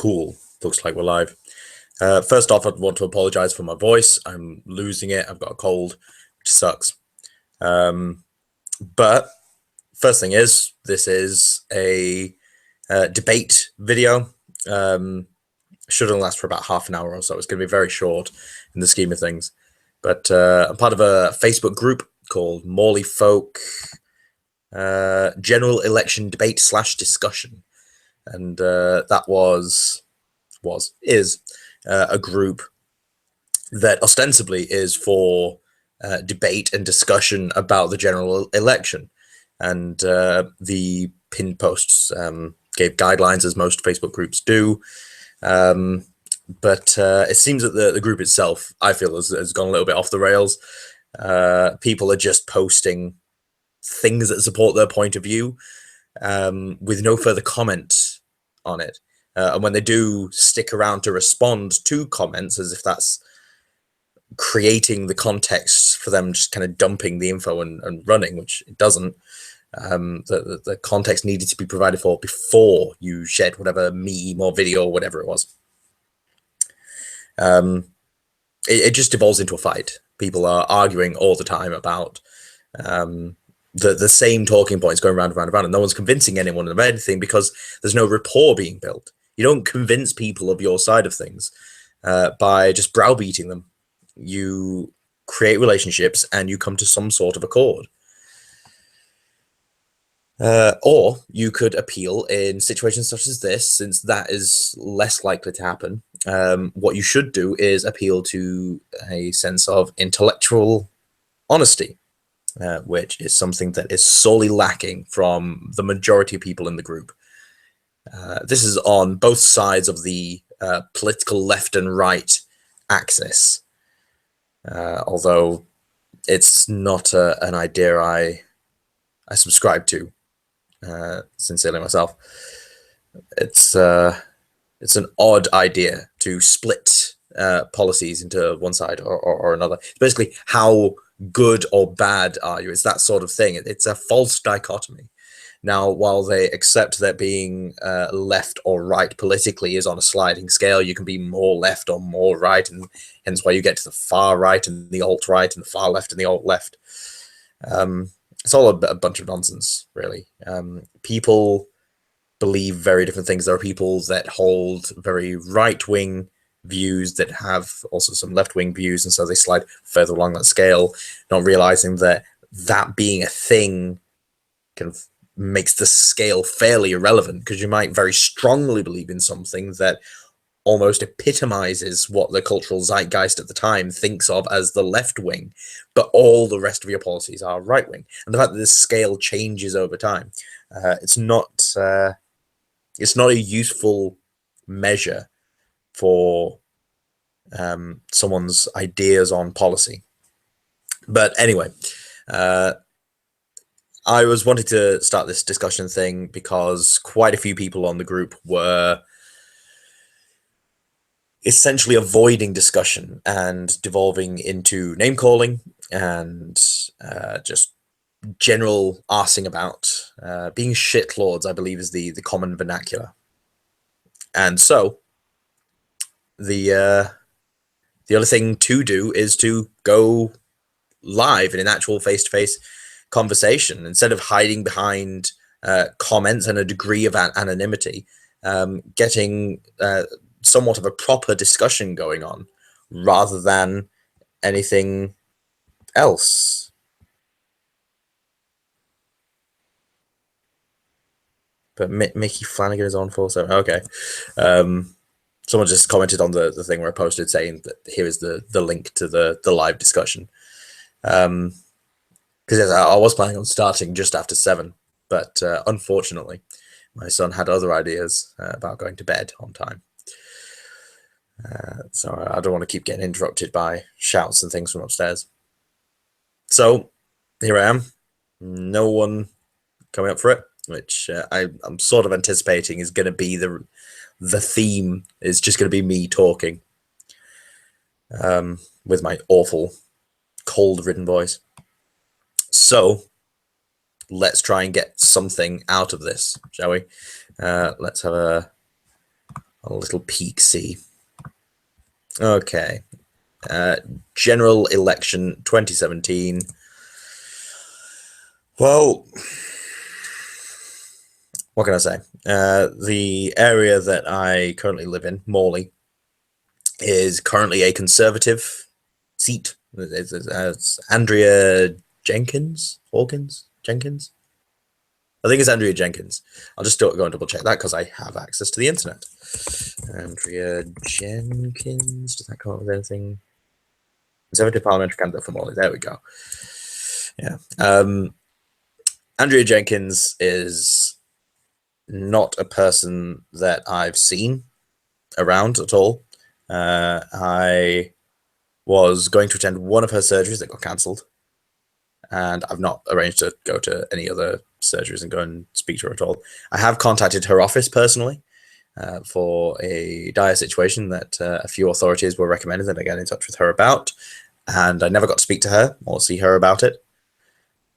Cool. Looks like we're live. First off, I'd want to apologize for my voice. I'm losing it. I've got a cold, which sucks. But first thing is, this is a debate video. Should only last for about half an hour or so. It's going to be very short in the scheme of things. But I'm part of a Facebook group called Morley Folk General Election Debate / Discussion. And that is a group that ostensibly is for debate and discussion about the general election. And the pinned posts gave guidelines, as most Facebook groups do. But it seems that the group itself, I feel, has gone a little bit off the rails. People are just posting things that support their point of view with no further comment on it. And when they do stick around to respond to comments, as if that's creating the context for them just kind of dumping the info and running, which it doesn't. The context needed to be provided for before you shared whatever meme or video or whatever it was. It just devolves into a fight. People are arguing all the time about the same talking points going round and round and round, and no one's convincing anyone of anything because there's no rapport being built. You don't convince people of your side of things by just browbeating them. You create relationships and you come to some sort of accord. Or you could appeal in situations such as this, since that is less likely to happen. What you should do is appeal to a sense of intellectual honesty, which is something that is sorely lacking from the majority of people in the group. This is on both sides of the political left and right axis, although it's not an idea I subscribe to. Sincerely myself, it's an odd idea to split policies into one side or another. It's basically, how good or bad are you? It's that sort of thing. It's a false dichotomy. Now, while they accept that being left or right politically is on a sliding scale, you can be more left or more right, and hence why you get to the far right and the alt right and the far left and the alt left. It's all a bunch of nonsense, really. People believe very different things. There are people that hold very right-wing views that have also some left-wing views, and so they slide further along that scale, not realizing that being a thing kind of makes the scale fairly irrelevant, because you might very strongly believe in something that almost epitomizes what the cultural zeitgeist at the time thinks of as the left wing, but all the rest of your policies are right wing. And the fact that this scale changes over time, it's not a useful measure for someone's ideas on policy. But anyway, I was wanting to start this discussion thing because quite a few people on the group were essentially avoiding discussion and devolving into name calling and just general arsing about. Being shitlords, I believe, is the common vernacular. And so the other thing to do is to go live in an actual face-to-face conversation, instead of hiding behind comments and a degree of anonymity, getting somewhat of a proper discussion going on rather than anything else. But Mickey Flanagan is on 4-7. Okay. Someone just commented on the thing where I posted saying that here is the link to the live discussion. Because I was planning on starting just after 7, but unfortunately my son had other ideas about going to bed on time. So I don't want to keep getting interrupted by shouts and things from upstairs. So here I am, no one coming up for it, which I'm sort of anticipating is going to be the theme. Is just going to be me talking with my awful cold-ridden voice. So let's try and get something out of this, shall we? Let's have a A little peek see. Okay. General election 2017. Well, what can I say? The area that I currently live in, Morley, is currently a Conservative seat. It's Andrea Jenkins. I think it's Andrea Jenkins. I'll just go and double check that because I have access to the internet. Andrea Jenkins. Does that come up with anything? Conservative parliamentary candidate for Morley. There we go. Yeah. Andrea Jenkins is not a person that I've seen around at all. I was going to attend one of her surgeries that got cancelled, and I've not arranged to go to any other surgeries and go and speak to her at all. I have contacted her office personally for a dire situation that a few authorities were recommended that I get in touch with her about, and I never got to speak to her or see her about it.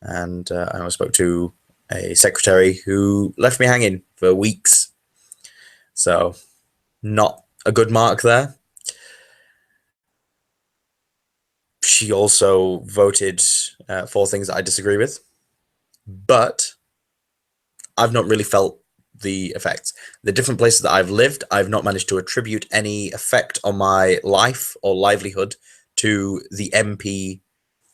And I spoke to a secretary who left me hanging for weeks. So, not a good mark there. She also voted for things that I disagree with, but I've not really felt the effects. The different places that I've lived, I've not managed to attribute any effect on my life or livelihood to the MP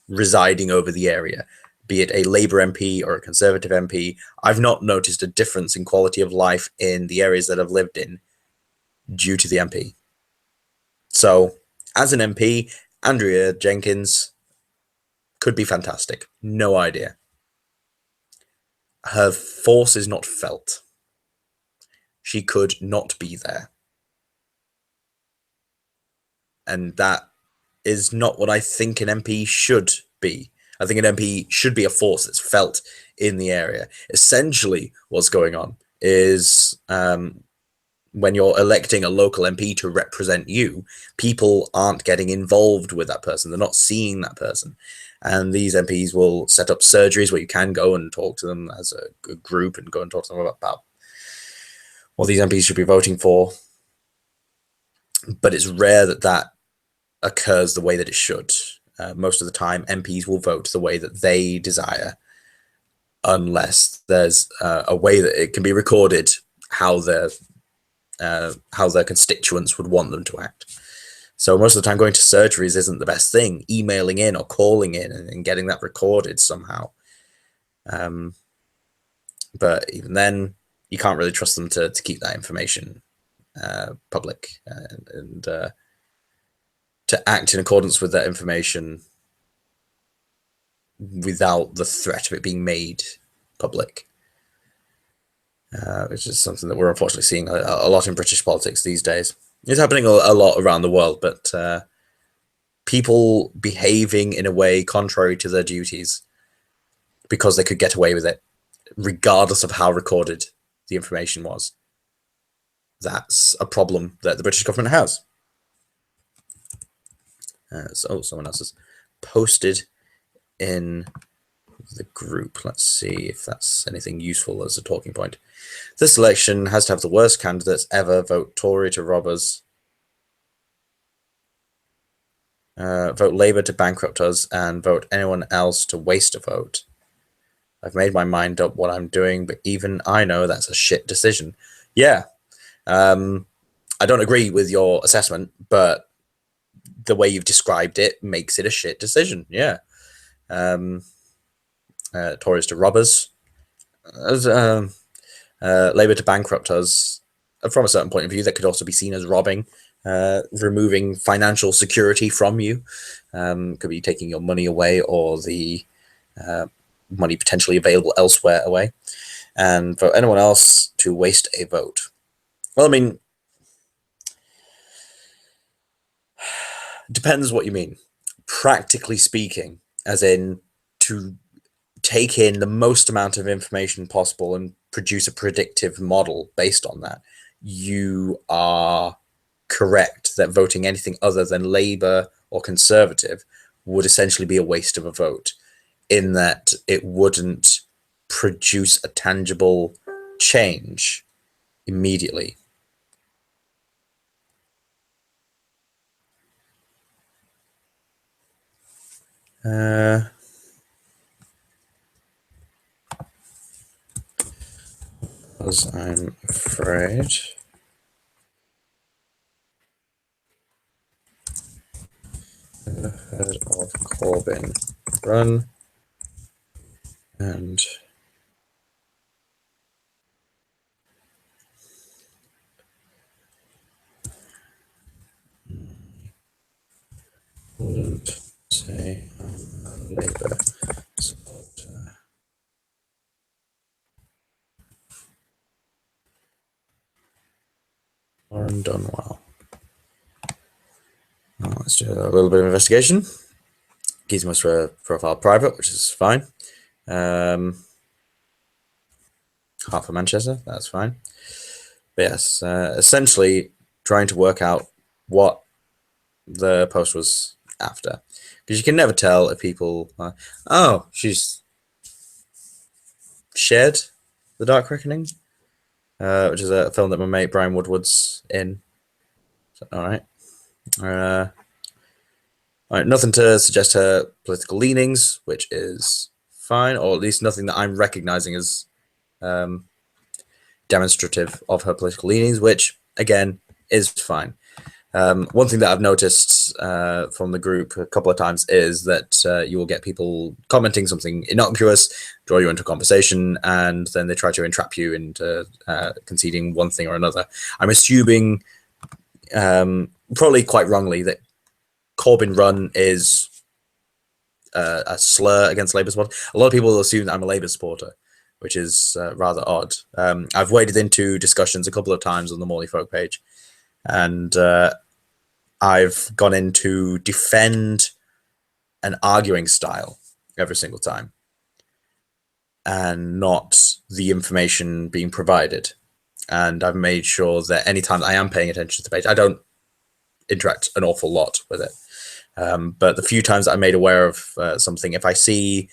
residing over the area, be it a Labour MP or a Conservative MP. I've not noticed a difference in quality of life in the areas that I've lived in due to the MP. So, as an MP, Andrea Jenkins could be fantastic. No idea. Her force is not felt. She could not be there. And that is not what I think an MP should be. I think an MP should be a force that's felt in the area. Essentially, what's going on is when you're electing a local MP to represent you, people aren't getting involved with that person. They're not seeing that person. And these MPs will set up surgeries where you can go and talk to them as a group and go and talk to them about what these MPs should be voting for. But it's rare that that occurs the way that it should. Most of the time, MPs will vote the way that they desire, unless there's a way that it can be recorded how their constituents would want them to act. So most of the time, going to surgeries isn't the best thing. Emailing in or calling in and getting that recorded somehow. But even then, you can't really trust them to keep that information public and to act in accordance with that information without the threat of it being made public. Which is something that we're unfortunately seeing a lot in British politics these days. It's happening a lot around the world, but people behaving in a way contrary to their duties because they could get away with it, regardless of how recorded the information was. That's a problem that the British government has. So someone else has posted in the group. Let's see if that's anything useful as a talking point. This election has to have the worst candidates ever. Vote Tory to rob us. Vote Labour to bankrupt us, and vote anyone else to waste a vote. I've made my mind up what I'm doing, but even I know that's a shit decision. Yeah. I don't agree with your assessment, but the way you've described it makes it a shit decision. Yeah. Tories to rob us. Labour to bankrupt us. From a certain point of view, that could also be seen as robbing, removing financial security from you. Could be taking your money away or the money potentially available elsewhere away. And for anyone else to waste a vote. Well, I mean, depends what you mean. Practically speaking, as in to take in the most amount of information possible and produce a predictive model based on that, you are correct that voting anything other than Labour or Conservative would essentially be a waste of a vote, in that it wouldn't produce a tangible change immediately. Uh, because I'm afraid. Never heard of Corbyn run and wouldn't say I'm a Labour supporter. Warren Dunwell. Well, let's do a little bit of investigation. Keeps my profile private, which is fine. Half of Manchester, that's fine. But yes, essentially trying to work out what the post was after, because you can never tell if people oh, she's shared The Dark Reckoning, which is a film that my mate Brian Woodward's in. So, all right. All right, nothing to suggest her political leanings, which is fine, or at least nothing that I'm recognizing as demonstrative of her political leanings, which again is fine. One thing that I've noticed from the group a couple of times is that you will get people commenting something innocuous, draw you into a conversation, and then they try to entrap you into conceding one thing or another. I'm assuming, probably quite wrongly, that Corbyn run is a slur against Labour supporters. A lot of people assume that I'm a Labour supporter, which is rather odd. I've waded into discussions a couple of times on the Morley folk page, and I've gone in to defend an arguing style every single time and not the information being provided. And I've made sure that anytime I am paying attention to the page, I don't interact an awful lot with it. But the few times that I'm made aware of something, if I see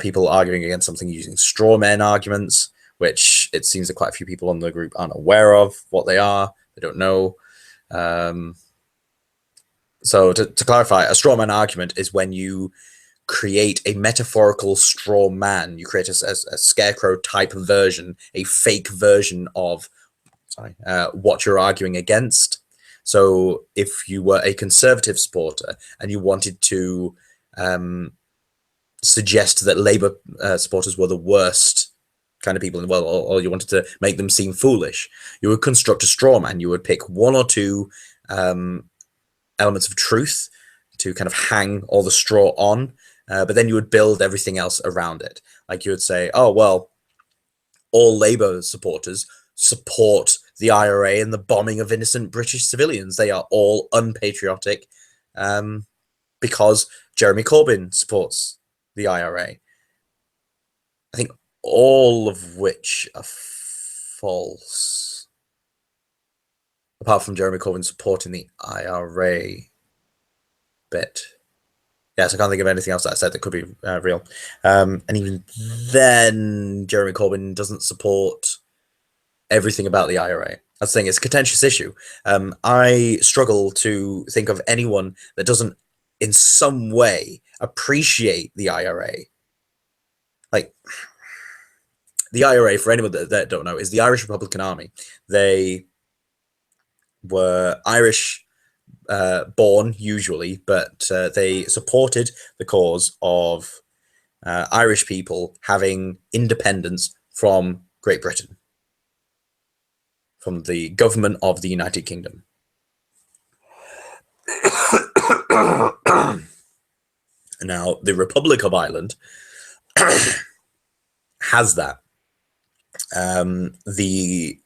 people arguing against something using straw man arguments, which it seems that quite a few people on the group aren't aware of what they are, they don't know. So to clarify, a straw man argument is when you create a metaphorical straw man. You create a scarecrow type version, a fake version of what you're arguing against. So if you were a conservative supporter and you wanted to suggest that Labour supporters were the worst kind of people in the world, or you wanted to make them seem foolish, you would construct a straw man. You would pick one or two elements of truth to kind of hang all the straw on, but then you would build everything else around it. Like you would say, oh, well, all Labour supporters support the IRA and the bombing of innocent British civilians. They are all unpatriotic because Jeremy Corbyn supports the IRA. I think all of which are false, apart from Jeremy Corbyn supporting the IRA bit. Yes, I can't think of anything else that I said that could be real. And even then, Jeremy Corbyn doesn't support everything about the IRA. That's the thing, it's a contentious issue. I struggle to think of anyone that doesn't in some way appreciate the IRA. Like, the IRA, for anyone that don't know, is the Irish Republican Army. They were Irish born, usually, but they supported the cause of Irish people having independence from Great Britain, from the government of the United Kingdom. Now, the Republic of Ireland has that. The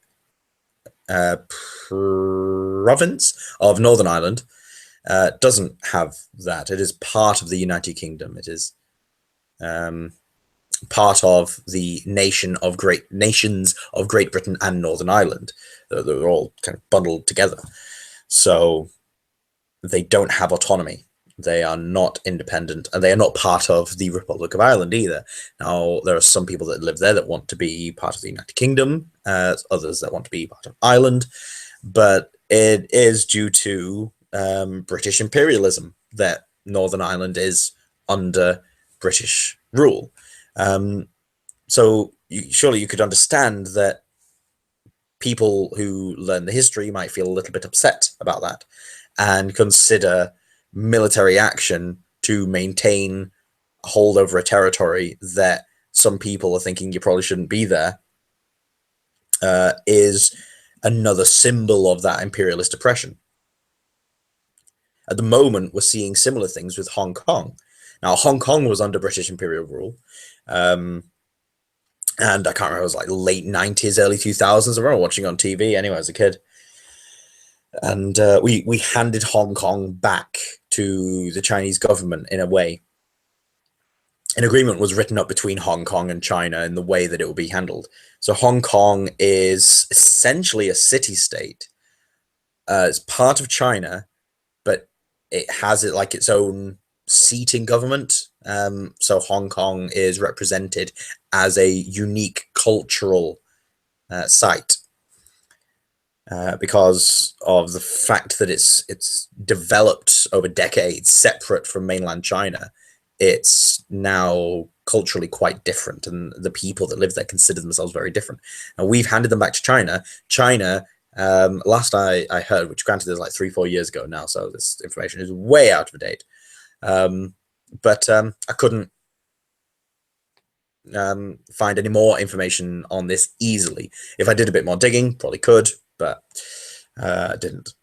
province of Northern Ireland doesn't have that. It is part of the United Kingdom. It is part of the nations of Great Britain and Northern Ireland. They're all kind of bundled together. So they don't have autonomy. They are not independent, and they are not part of the Republic of Ireland either. Now, there are some people that live there that want to be part of the United Kingdom, others that want to be part of Ireland, but it is due to British imperialism that Northern Ireland is under British rule. So surely you could understand that people who learn the history might feel a little bit upset about that and consider military action to maintain a hold over a territory that some people are thinking you probably shouldn't be there, is another symbol of that imperialist oppression. At the moment, we're seeing similar things with Hong Kong. Now, Hong Kong was under British imperial rule, and I can't remember, it was like late 90s, early 2000s. I remember watching on TV anyway as a kid. And we handed Hong Kong back to the Chinese government in a way. An agreement was written up between Hong Kong and China in the way that it will be handled. So Hong Kong is essentially a city-state. It's part of China, but it has it like its own seat in government. So Hong Kong is represented as a unique cultural site. Because of the fact that it's developed over decades separate from mainland China, it's now culturally quite different, and the people that live there consider themselves very different. And we've handed them back to China. China, last I heard, which granted is like 3-4 years ago now, so this information is way out of date. But I couldn't find any more information on this easily. If I did a bit more digging, probably could, but I didn't.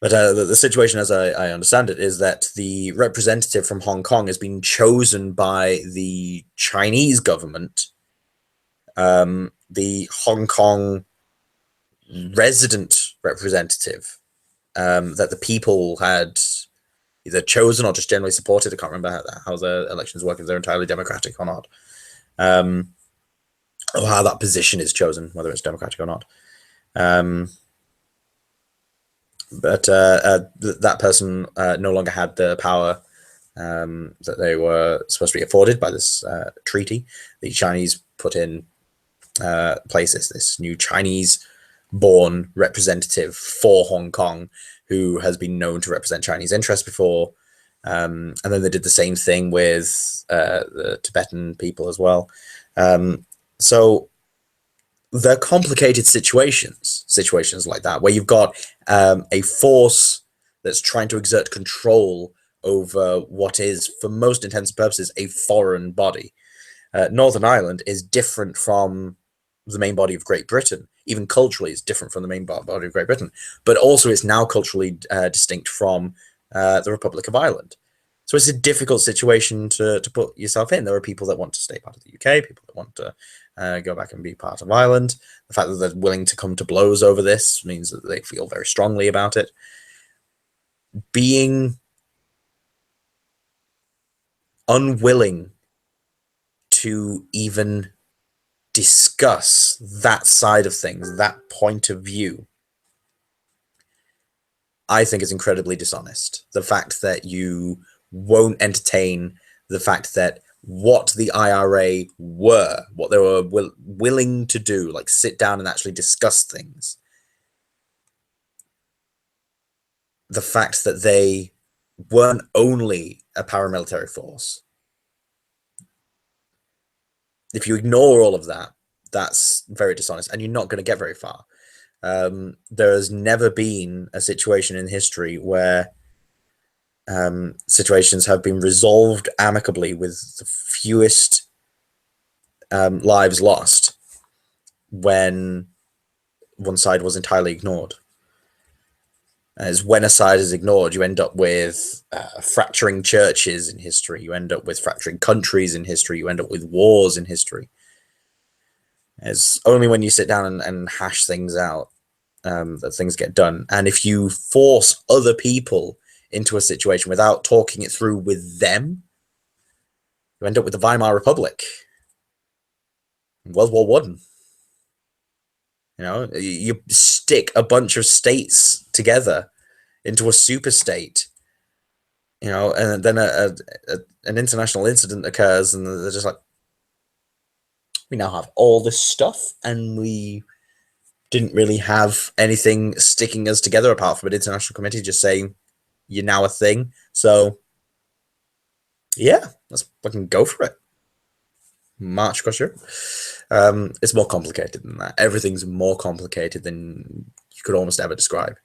But the situation, as I understand it, is that the representative from Hong Kong has been chosen by the Chinese government. The Hong Kong resident representative that the people had either chosen or just generally supported. I can't remember how the elections work, if they're entirely democratic or not. Or how that position is chosen, whether it's democratic or not. But that person no longer had the power that they were supposed to be afforded by this treaty. The Chinese put in place this new Chinese-born representative for Hong Kong, who has been known to represent Chinese interests before. And then they did the same thing with the Tibetan people as well. So they're complicated situations like that, where you've got a force that's trying to exert control over what is, for most intents and purposes, a foreign body. Northern Ireland is different from the main body of Great Britain. Even culturally, it's different from the main body of Great Britain. But also, it's now culturally distinct from the Republic of Ireland. So it's a difficult situation to put yourself in. There are people that want to stay part of the UK, people that want to go back and be part of Ireland. The fact that they're willing to come to blows over this means that they feel very strongly about it. Being unwilling to even discuss that side of things, that point of view, I think is incredibly dishonest. The fact that you won't entertain the fact that what the IRA were, what they were willing to do, like sit down and actually discuss things. The fact that they weren't only a paramilitary force. If you ignore all of that, that's very dishonest, and you're not going to get very far. There has never been a situation in history where situations have been resolved amicably with the fewest lives lost when one side was entirely ignored. As when a side is ignored, you end up with fracturing churches in history. You end up with fracturing countries in history. You end up with wars in history. It's only when you sit down and hash things out that things get done. And if you force other people into a situation without talking it through with them, you end up with the Weimar Republic, World War One. You know, you stick a bunch of states together into a super state, you know, and then an international incident occurs, and they're just like, we now have all this stuff, and we didn't really have anything sticking us together apart from an international committee just saying, you're now a thing. So Yeah, let's fucking go for it. March across Europe. It's more complicated than that. Everything's more complicated than you could almost ever describe.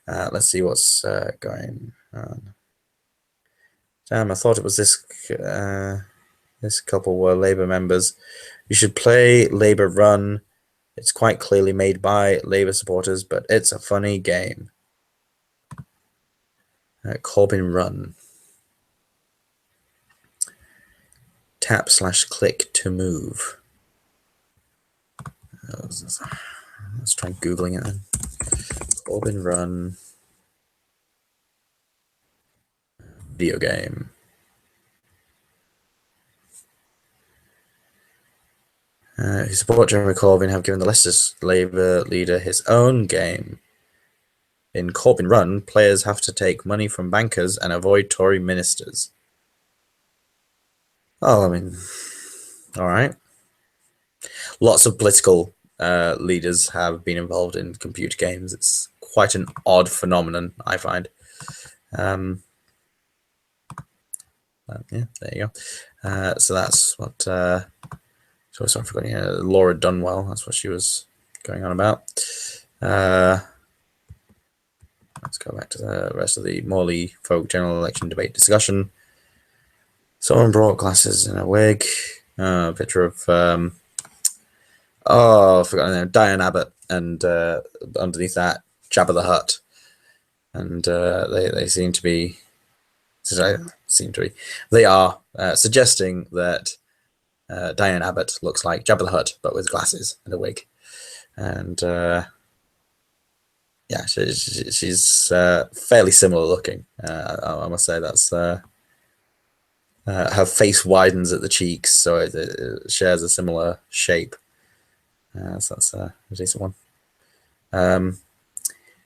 Let's see what's going on. Damn, I thought it was this. This couple were Labour members. You should play Labour Run. It's quite clearly made by Labour supporters, but it's a funny game. Corbyn Run. Tap/click to move. Let's try Googling it then. Corbyn Run. Video game. Who support Jeremy Corbyn have given the Leicester's Labour leader his own game. In Corbyn Run, players have to take money from bankers and avoid Tory ministers. Oh, I mean, all right. Lots of political leaders have been involved in computer games. It's quite an odd phenomenon, I find. Yeah, there you go. So that's what. So sorry, I forgot. Laura Dunwell. That's what she was going on about. Let's go back to the rest of the Morley folk general election debate discussion. Someone brought glasses and a wig. A picture of I forgot her name, Diane Abbott, and underneath that, Jabba the Hutt, and they seem to be. They are suggesting that Diane Abbott looks like Jabba the Hutt, but with glasses and a wig, and yeah, she's fairly similar looking. I must say that's her face widens at the cheeks, so it shares a similar shape. So that's a decent one.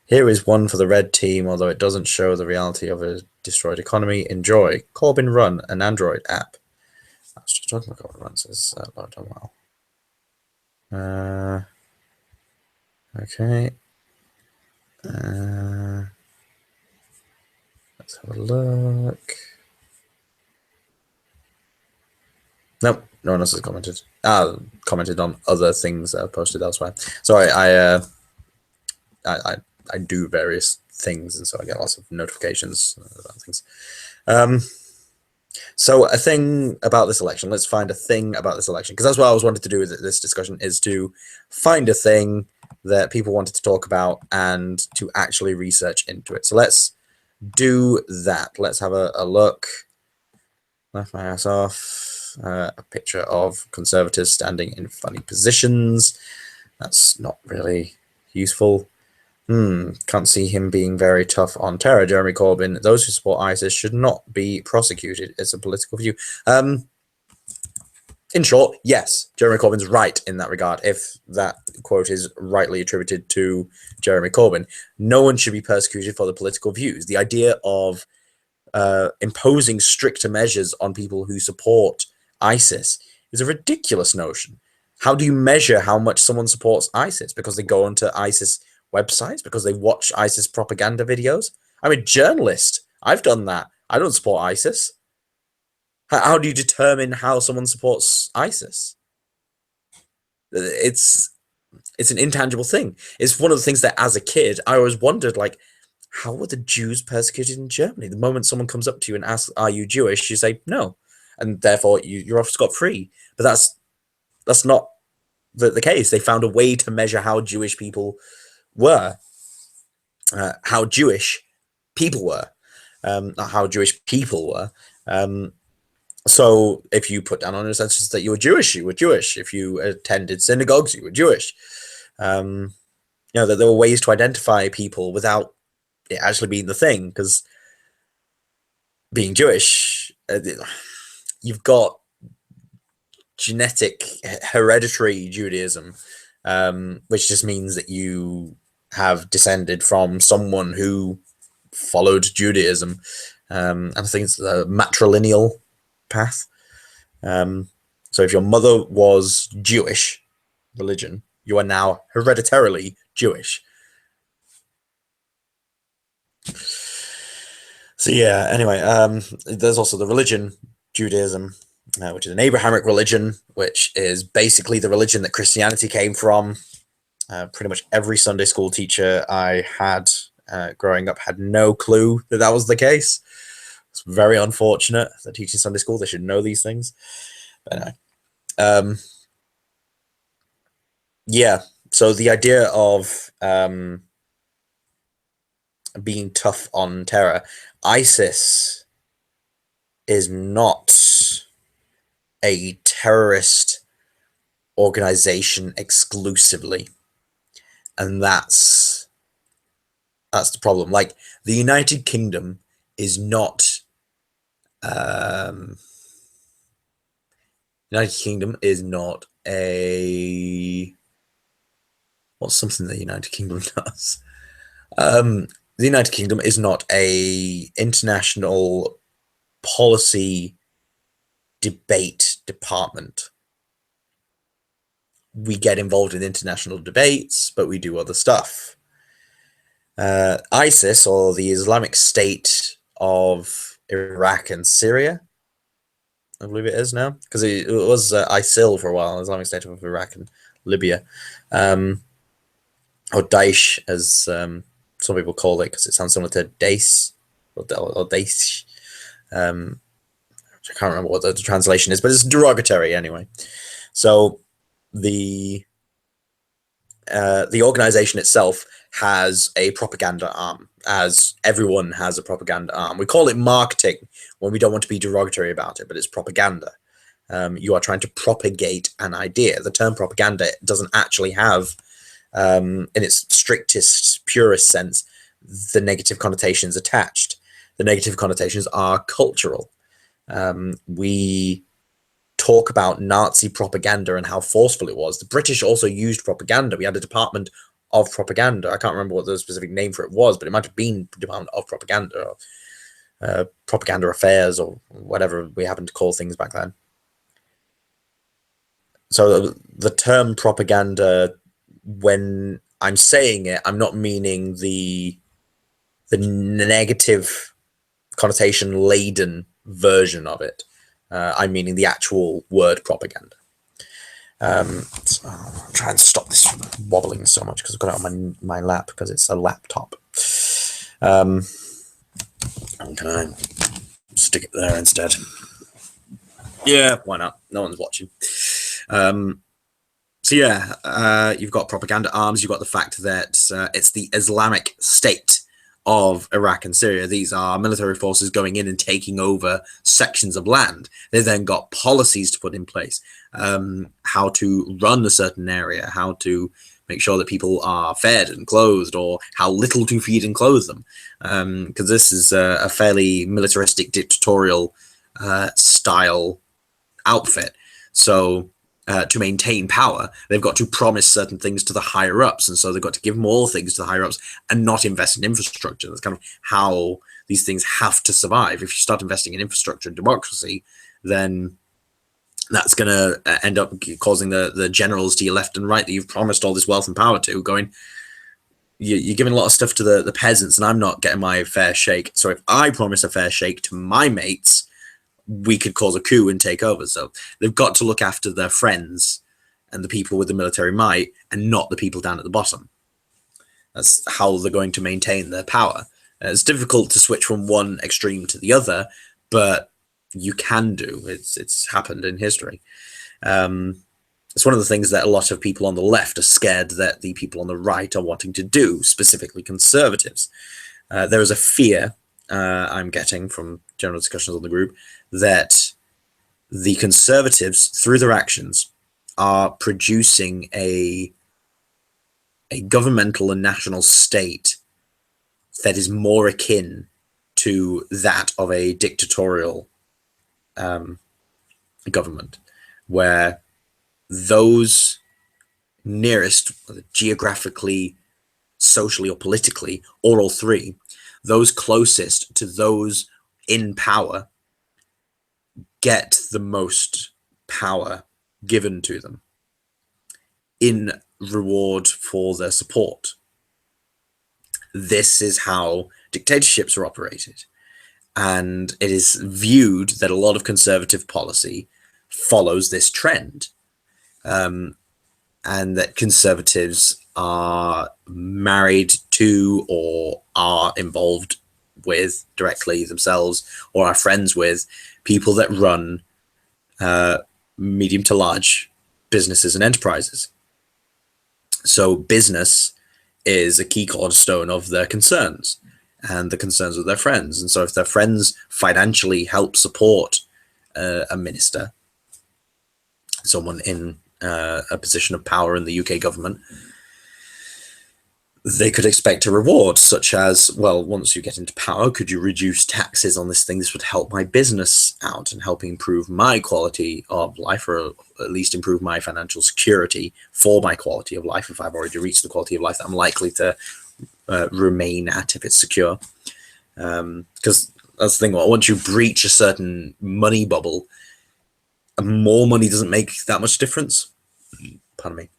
Here is one for the red team, although it doesn't show the reality of a destroyed economy. Enjoy. Corbyn Run, an Android app. I was just talking about Corbyn Run, says Laura Dunwell. Okay. Let's have a look. Nope, no one else has commented. Commented on other things that I've posted elsewhere. Sorry, I do various things, and so I get lots of notifications about things. So a thing about this election. Let's find a thing about this election, because that's what I was wanting to do with this discussion, is to find a thing that people wanted to talk about and to actually research into it. So let's do that. Let's have a look. Left my ass off. A picture of Conservatives standing in funny positions. That's not really useful. Can't see him being very tough on terror. Jeremy Corbyn, those who support ISIS should not be prosecuted. It's a political view. In short, yes, Jeremy Corbyn's right in that regard. If that quote is rightly attributed to Jeremy Corbyn, no one should be persecuted for their political views. The idea of imposing stricter measures on people who support ISIS is a ridiculous notion. How do you measure how much someone supports ISIS? Because they go onto ISIS websites? Because they watch ISIS propaganda videos? I'm a journalist. I've done that. I don't support ISIS. How do you determine how someone supports ISIS? It's an intangible thing. It's one of the things that, as a kid, I always wondered, like, how were the Jews persecuted in Germany? The moment someone comes up to you and asks, "Are you Jewish?" you say no, and therefore you're off scot-free. But that's not the case. They found a way to measure how Jewish people were, how Jewish people were, not how Jewish people were. So if you put down on a census that you were Jewish, you were Jewish. If you attended synagogues, you were Jewish. That there were ways to identify people without it actually being the thing, because being Jewish, you've got genetic hereditary Judaism, which just means that you have descended from someone who followed Judaism, and I think it's a matrilineal path. So if your mother was Jewish religion, you are now hereditarily Jewish. So yeah, anyway, there's also the religion Judaism, which is an Abrahamic religion, which is basically the religion that Christianity came from. Pretty much every Sunday school teacher I had growing up had no clue that that was the case. It's very unfortunate that teaching Sunday school, they should know these things. But anyway, yeah. So the idea of being tough on terror, ISIS is not a terrorist organization exclusively, and that's the problem. Like, the United Kingdom is not United Kingdom is not a what's something the United Kingdom does. The United Kingdom is not a international policy debate department. We get involved in international debates, but we do other stuff. ISIS, or the Islamic State of Iraq and Syria, I believe it is now, because it was ISIL for a while, Islamic State of Iraq and Libya, or Daesh, as some people call it, because it sounds similar to Daesh, or Daesh. I can't remember what the translation is, but it's derogatory anyway. So the organization itself has a propaganda arm, as everyone has a propaganda arm. We call it marketing when we don't want to be derogatory about it, but it's propaganda. You are trying to propagate an idea. The term propaganda doesn't actually have, in its strictest, purest sense, the negative connotations attached. The negative connotations are cultural. We talk about Nazi propaganda and how forceful it was. The British also used propaganda. We had a department of propaganda. I can't remember what the specific name for it was, but it might have been Department of Propaganda, or Propaganda Affairs, or whatever we happened to call things back then. So the term propaganda, when I'm saying it, I'm not meaning the negative connotation laden version of it. I'm meaning the actual word propaganda. So I'll try and stop this from wobbling so much because I've got it on my lap because it's a laptop. Can I stick it there instead? Yeah, why not? No one's watching. So yeah, you've got propaganda arms. You've got the fact that it's the Islamic State of Iraq and Syria. These are military forces going in and taking over sections of land. They then got policies to put in place, how to run a certain area, how to make sure that people are fed and clothed, or how little to feed and clothe them. Because this is a fairly militaristic, dictatorial style outfit. So to maintain power, they've got to promise certain things to the higher ups, and so they've got to give more things to the higher ups and not invest in infrastructure. That's kind of how these things have to survive. If you start investing in infrastructure and democracy, then that's going to end up causing the generals to your left and right that you've promised all this wealth and power to going, you're giving a lot of stuff to the peasants, and I'm not getting my fair shake. So if I promise a fair shake to my mates, we could cause a coup and take over. So they've got to look after their friends and the people with the military might, and not the people down at the bottom. That's how they're going to maintain their power. It's difficult to switch from one extreme to the other, but you can do. It's happened in history. It's one of the things that a lot of people on the left are scared that the people on the right are wanting to do, specifically conservatives. There is a fear I'm getting from general discussions on the group that the conservatives, through their actions, are producing a governmental and national state that is more akin to that of a dictatorial government, where those nearest, geographically, socially, or politically, or all three, those closest to those in power get the most power given to them in reward for their support. This is how dictatorships are operated. And it is viewed that a lot of conservative policy follows this trend, and that conservatives are married to or are involved with directly themselves or are friends with people that run medium to large businesses and enterprises. So business is a key cornerstone of their concerns and the concerns of their friends. And so if their friends financially help support a minister, someone in a position of power in the UK government, they could expect a reward, such as, well, once you get into power, could you reduce taxes on this thing? This would help my business out and help improve my quality of life, or at least improve my financial security for my quality of life if I've already reached the quality of life that I'm likely to remain at if it's secure. Because that's the thing, once you breach a certain money bubble, more money doesn't make that much difference. Pardon me.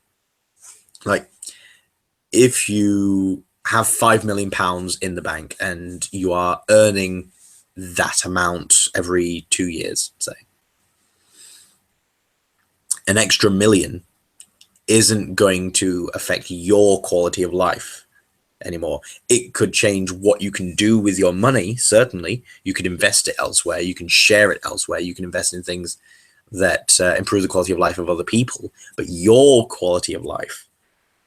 Like, if you have £5 million in the bank and you are earning that amount every 2 years, say, an extra million isn't going to affect your quality of life anymore. It could change what you can do with your money. Certainly, you could invest it elsewhere. You can share it elsewhere. You can invest in things that improve the quality of life of other people. But your quality of life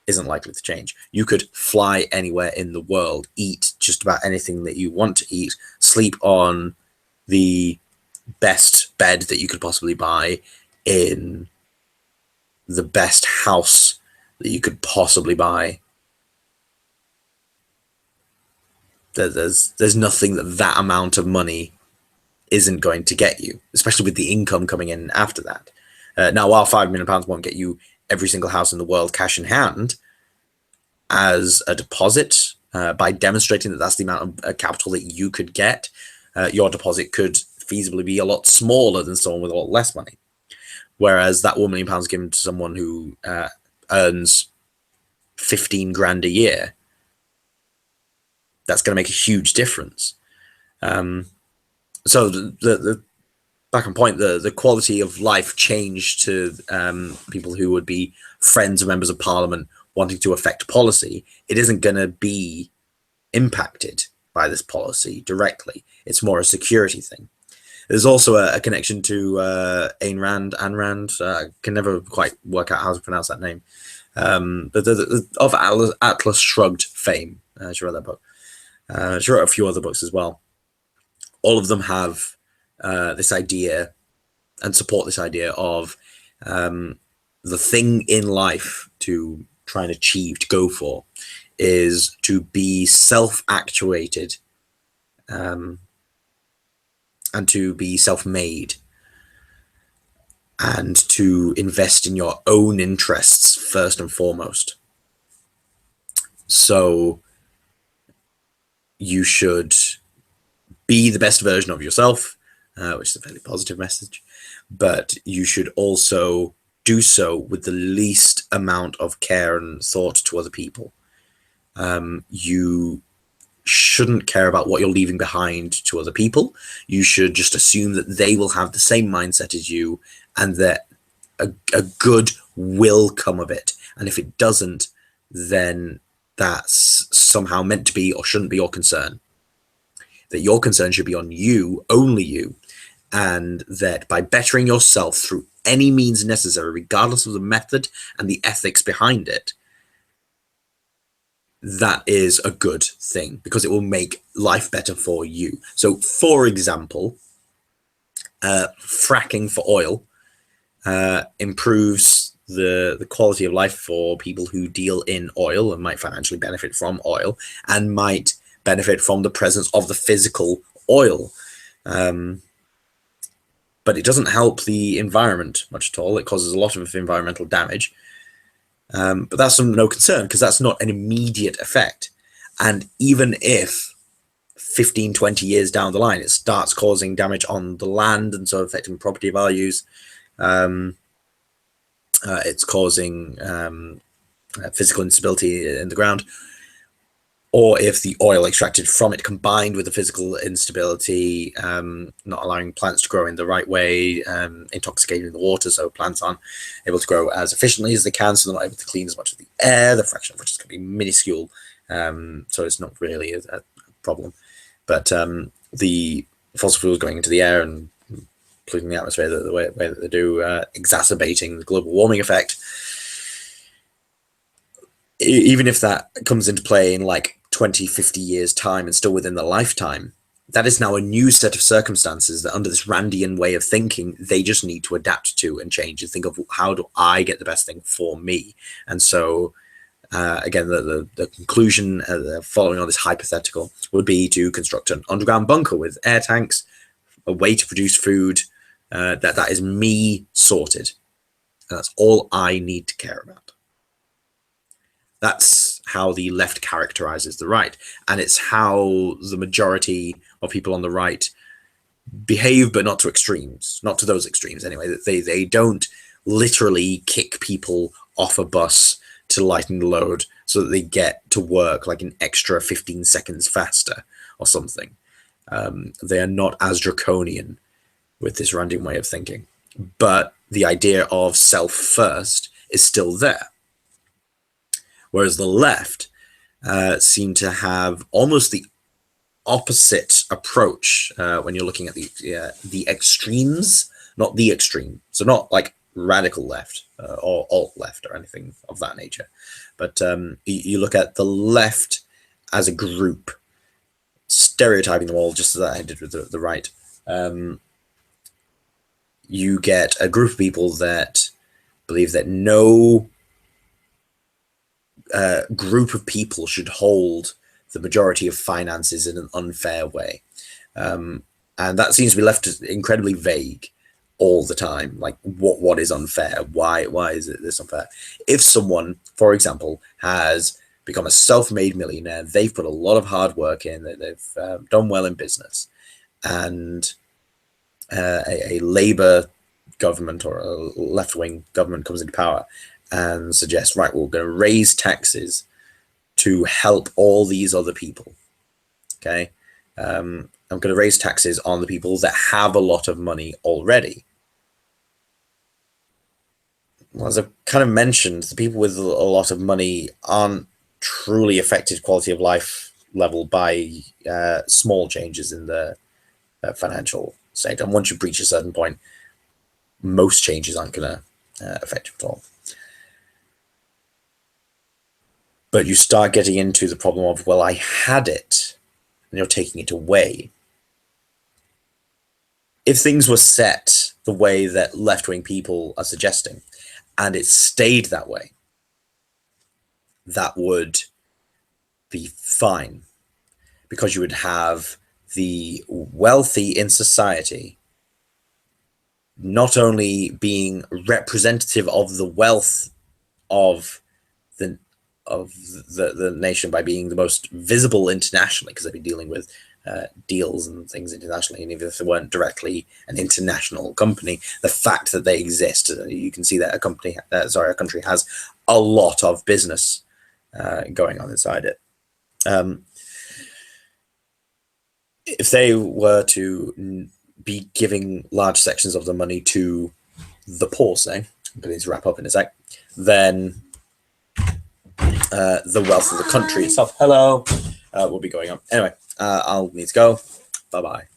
isn't likely to change. You could fly anywhere in the world, eat just about anything that you want to eat, sleep on the best bed that you could possibly buy, in the best house that you could possibly buy. There's nothing that amount of money isn't going to get you, especially with the income coming in after that. Now, while £5 million won't get you every single house in the world cash in hand as a deposit, by demonstrating that that's the amount of capital that you could get, your deposit could feasibly be a lot smaller than someone with a lot less money. Whereas that £1 million given to someone who earns 15 grand a year, that's going to make a huge difference. So the back on point, the quality of life changed to people who would be friends of members of parliament wanting to affect policy. It isn't going to be impacted by this policy directly. It's more a security thing. There's also a connection to Ayn Rand. I can never quite work out how to pronounce that name. But of Atlas Shrugged fame. She wrote that book. She wrote a few other books as well. All of them have this idea and support this idea of the thing in life to try and achieve, to go for, is to be self-actuated and to be self-made and to invest in your own interests first and foremost. So you should be the best version of yourself, which is a fairly positive message, but you should also do so with the least amount of care and thought to other people. You shouldn't care about what you're leaving behind to other people. You should just assume that they will have the same mindset as you, and that a good will come of it. And if it doesn't, then that's somehow meant to be or shouldn't be your concern. That your concern should be on you, only you, and that by bettering yourself through any means necessary, regardless of the method and the ethics behind it, that is a good thing, because it will make life better for you. So, for example, fracking for oil improves the quality of life for people who deal in oil and might financially benefit from oil and might benefit from the presence of the physical oil. But it doesn't help the environment much at all. It causes a lot of environmental damage. But that's no concern, because that's not an immediate effect. And even if 15, 20 years down the line, it starts causing damage on the land and so affecting property values, it's causing physical instability in the ground, or if the oil extracted from it combined with the physical instability, not allowing plants to grow in the right way, intoxicating the water so plants aren't able to grow as efficiently as they can, so they're not able to clean as much of the air, the fraction of which is going to be minuscule, so it's not really a problem. But the fossil fuels going into the air and polluting the atmosphere the way that they do, exacerbating the global warming effect, even if that comes into play in like 20, 50 years time and still within the lifetime, that is now a new set of circumstances that under this Randian way of thinking, they just need to adapt to and change and think of, how do I get the best thing for me? And so again, the conclusion following on this hypothetical would be to construct an underground bunker with air tanks, a way to produce food that is me sorted. And that's all I need to care about. That's how the left characterizes the right. And it's how the majority of people on the right behave, but not to extremes, not to those extremes anyway. They don't literally kick people off a bus to lighten the load so that they get to work like an extra 15 seconds faster or something. They are not as draconian with this Randian way of thinking. But the idea of self first is still there. Whereas the left seem to have almost the opposite approach when you're looking at the extremes, not the extreme. So not like radical left or alt left or anything of that nature. But you look at the left as a group, stereotyping them all just as I did with the right. You get a group of people that believe that no group of people should hold the majority of finances in an unfair way. And that seems to be left incredibly vague all the time. Like what is unfair? Why is it this unfair? If someone, for example, has become a self-made millionaire, they've put a lot of hard work in, they've done well in business, and a Labour government or a left-wing government comes into power and suggests, right, we're going to raise taxes to help all these other people. Okay, I'm going to raise taxes on the people that have a lot of money already. Well, as I've kind of mentioned, the people with a lot of money aren't truly affected quality of life level by small changes in the financial state. And once you reach a certain point, most changes aren't going to affect you at all. But you start getting into the problem of, well, I had it, and you're taking it away. If things were set the way that left-wing people are suggesting, and it stayed that way, that would be fine, because you would have the wealthy in society not only being representative of the wealth of the nation by being the most visible internationally, because they've been dealing with deals and things internationally, and even if they weren't directly an international company, the fact that they exist, you can see that a country has a lot of business going on inside it. If they were to be giving large sections of the money to the poor, say, I'm going to wrap up in a sec, then the wealth of the country itself, will be going up. Anyway, I'll need to go. Bye-bye.